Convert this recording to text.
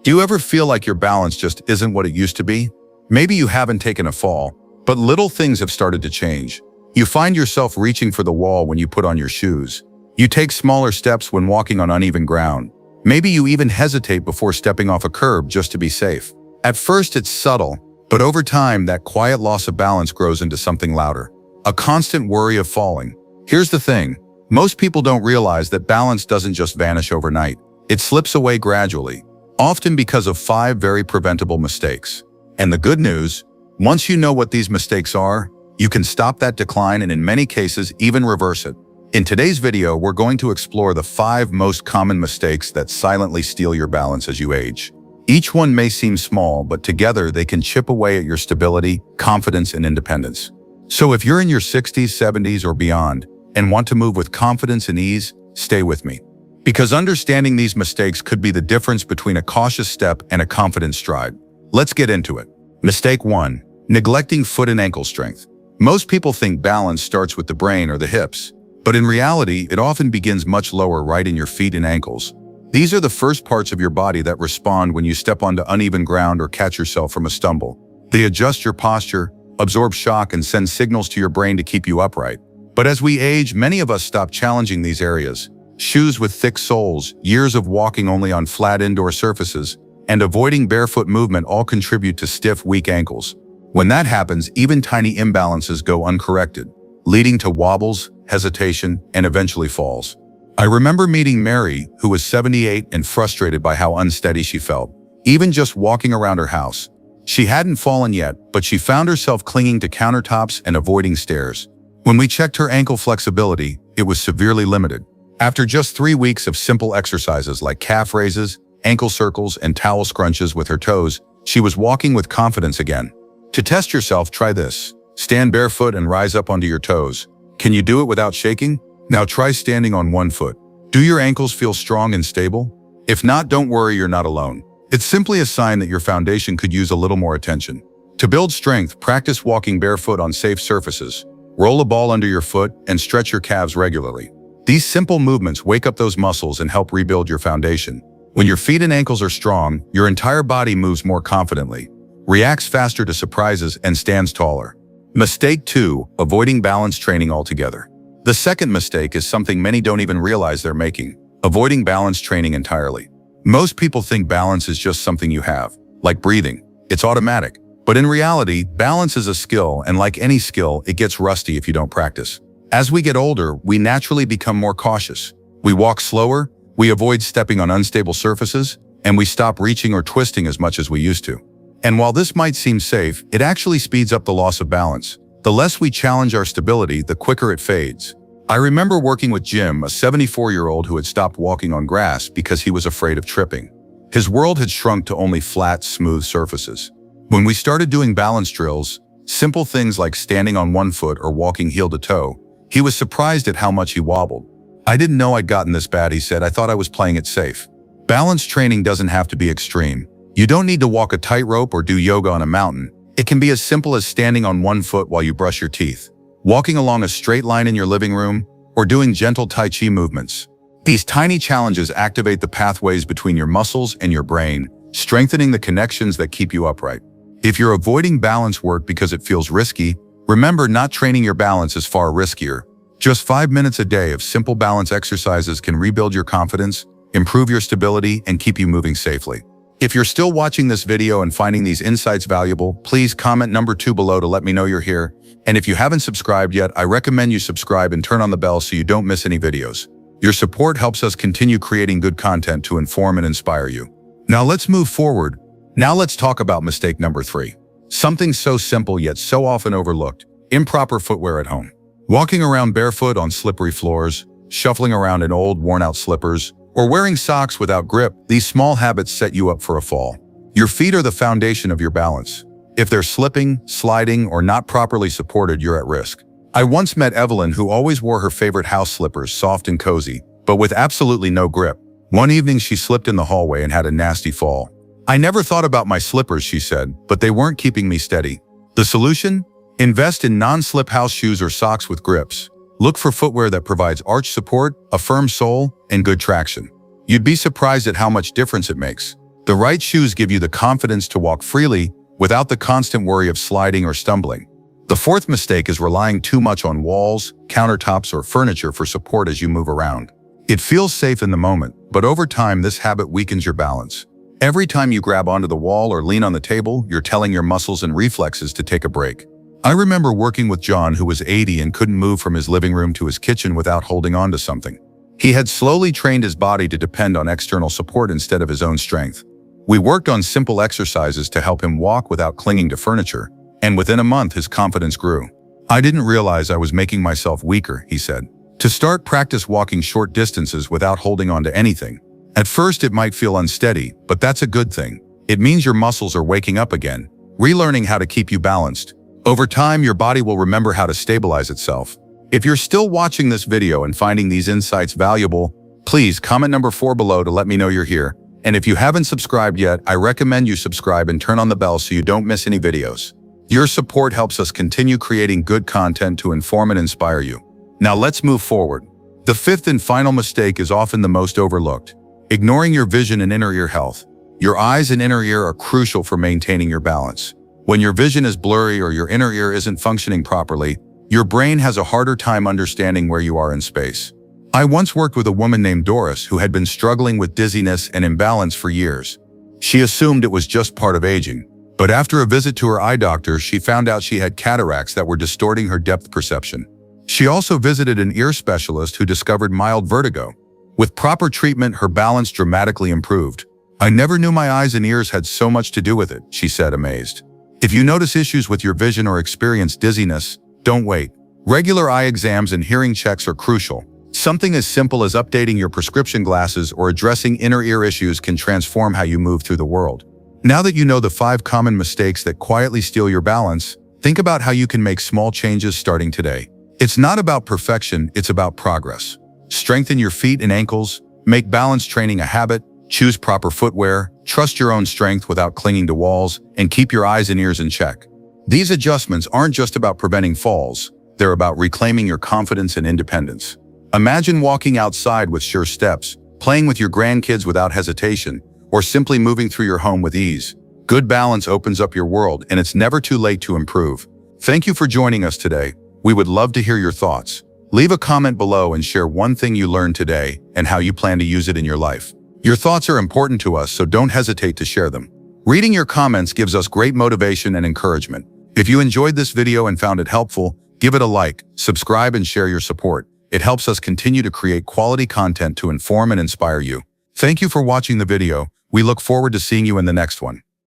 Do you ever feel like your balance just isn't what it used to be? Maybe you haven't taken a fall, but little things have started to change. You find yourself reaching for the wall when you put on your shoes. You take smaller steps when walking on uneven ground. Maybe you even hesitate before stepping off a curb just to be safe. At first it's subtle, but over time that quiet loss of balance grows into something louder. A constant worry of falling. Here's the thing. Most people don't realize that balance doesn't just vanish overnight. It slips away gradually, often because of 5 very preventable mistakes. And the good news, once you know what these mistakes are, you can stop that decline and in many cases even reverse it. In today's video, we're going to explore the 5 most common mistakes that silently steal your balance as you age. Each one may seem small, but together they can chip away at your stability, confidence, and independence. So if you're in your 60s, 70s, or beyond, and want to move with confidence and ease, stay with me. Because understanding these mistakes could be the difference between a cautious step and a confident stride. Let's get into it. Mistake 1. Neglecting foot and ankle strength. Most people think balance starts with the brain or the hips, but in reality, it often begins much lower, right in your feet and ankles. These are the first parts of your body that respond when you step onto uneven ground or catch yourself from a stumble. They adjust your posture, absorb shock, and send signals to your brain to keep you upright. But as we age, many of us stop challenging these areas. Shoes with thick soles, years of walking only on flat indoor surfaces, and avoiding barefoot movement all contribute to stiff, weak ankles. When that happens, even tiny imbalances go uncorrected, leading to wobbles, hesitation, and eventually falls. I remember meeting Mary, who was 78 and frustrated by how unsteady she felt, even just walking around her house. She hadn't fallen yet, but she found herself clinging to countertops and avoiding stairs. When we checked her ankle flexibility, it was severely limited. After just 3 weeks of simple exercises like calf raises, ankle circles, and towel scrunches with her toes, she was walking with confidence again. To test yourself, try this. Stand barefoot and rise up onto your toes. Can you do it without shaking? Now try standing on one foot. Do your ankles feel strong and stable? If not, don't worry, you're not alone. It's simply a sign that your foundation could use a little more attention. To build strength, practice walking barefoot on safe surfaces. Roll a ball under your foot and stretch your calves regularly. These simple movements wake up those muscles and help rebuild your foundation. When your feet and ankles are strong, your entire body moves more confidently, reacts faster to surprises, and stands taller. Mistake 2. Avoiding balance training altogether. The second mistake is something many don't even realize they're making: avoiding balance training entirely. Most people think balance is just something you have, like breathing. It's automatic. But in reality, balance is a skill, and like any skill, it gets rusty if you don't practice. As we get older, we naturally become more cautious. We walk slower, we avoid stepping on unstable surfaces, and we stop reaching or twisting as much as we used to. And while this might seem safe, it actually speeds up the loss of balance. The less we challenge our stability, the quicker it fades. I remember working with Jim, a 74-year-old who had stopped walking on grass because he was afraid of tripping. His world had shrunk to only flat, smooth surfaces. When we started doing balance drills, simple things like standing on one foot or walking heel to toe, he was surprised at how much he wobbled. "I didn't know I'd gotten this bad," he said. "I thought I was playing it safe." Balance training doesn't have to be extreme. You don't need to walk a tightrope or do yoga on a mountain. It can be as simple as standing on one foot while you brush your teeth, walking along a straight line in your living room, or doing gentle Tai Chi movements. These tiny challenges activate the pathways between your muscles and your brain, strengthening the connections that keep you upright. If you're avoiding balance work because it feels risky, remember, not training your balance is far riskier. Just 5 minutes a day of simple balance exercises can rebuild your confidence, improve your stability, and keep you moving safely. If you're still watching this video and finding these insights valuable, please comment number 2 below to let me know you're here. And if you haven't subscribed yet, I recommend you subscribe and turn on the bell so you don't miss any videos. Your support helps us continue creating good content to inform and inspire you. Now let's move forward. Now let's talk about mistake number 3. Something so simple yet so often overlooked: improper footwear at home. Walking around barefoot on slippery floors, shuffling around in old, worn-out slippers, or wearing socks without grip, these small habits set you up for a fall. Your feet are the foundation of your balance. If they're slipping, sliding, or not properly supported, you're at risk. I once met Evelyn, who always wore her favorite house slippers, soft and cozy, but with absolutely no grip. One evening, she slipped in the hallway and had a nasty fall. "I never thought about my slippers," she said, "but they weren't keeping me steady." The solution? Invest in non-slip house shoes or socks with grips. Look for footwear that provides arch support, a firm sole, and good traction. You'd be surprised at how much difference it makes. The right shoes give you the confidence to walk freely without the constant worry of sliding or stumbling. The fourth mistake is relying too much on walls, countertops, or furniture for support as you move around. It feels safe in the moment, but over time this habit weakens your balance. Every time you grab onto the wall or lean on the table, you're telling your muscles and reflexes to take a break. I remember working with John, who was 80 and couldn't move from his living room to his kitchen without holding on to something. He had slowly trained his body to depend on external support instead of his own strength. We worked on simple exercises to help him walk without clinging to furniture, and within a month his confidence grew. "I didn't realize I was making myself weaker," he said. To start, practice walking short distances without holding on to anything. At first it might feel unsteady, but that's a good thing. It means your muscles are waking up again, relearning how to keep you balanced. Over time, your body will remember how to stabilize itself. If you're still watching this video and finding these insights valuable, please comment number 4 below to let me know you're here. And if you haven't subscribed yet, I recommend you subscribe and turn on the bell so you don't miss any videos. Your support helps us continue creating good content to inform and inspire you. Now let's move forward. The fifth and final mistake is often the most overlooked: ignoring your vision and inner ear health. Your eyes and inner ear are crucial for maintaining your balance. When your vision is blurry or your inner ear isn't functioning properly, your brain has a harder time understanding where you are in space. I once worked with a woman named Doris who had been struggling with dizziness and imbalance for years. She assumed it was just part of aging, but after a visit to her eye doctor, she found out she had cataracts that were distorting her depth perception. She also visited an ear specialist who discovered mild vertigo. With proper treatment, her balance dramatically improved. "I never knew my eyes and ears had so much to do with it," she said, amazed. If you notice issues with your vision or experience dizziness, don't wait. Regular eye exams and hearing checks are crucial. Something as simple as updating your prescription glasses or addressing inner ear issues can transform how you move through the world. Now that you know the 5 common mistakes that quietly steal your balance, think about how you can make small changes starting today. It's not about perfection, it's about progress. Strengthen your feet and ankles, make balance training a habit, choose proper footwear, trust your own strength without clinging to walls, and keep your eyes and ears in check. These adjustments aren't just about preventing falls, they're about reclaiming your confidence and independence. Imagine walking outside with sure steps, playing with your grandkids without hesitation, or simply moving through your home with ease. Good balance opens up your world, and it's never too late to improve. Thank you for joining us today. We would love to hear your thoughts. Leave a comment below and share one thing you learned today and how you plan to use it in your life. Your thoughts are important to us, so don't hesitate to share them. Reading your comments gives us great motivation and encouragement. If you enjoyed this video and found it helpful, give it a like, subscribe, and share your support. It helps us continue to create quality content to inform and inspire you. Thank you for watching the video. We look forward to seeing you in the next one.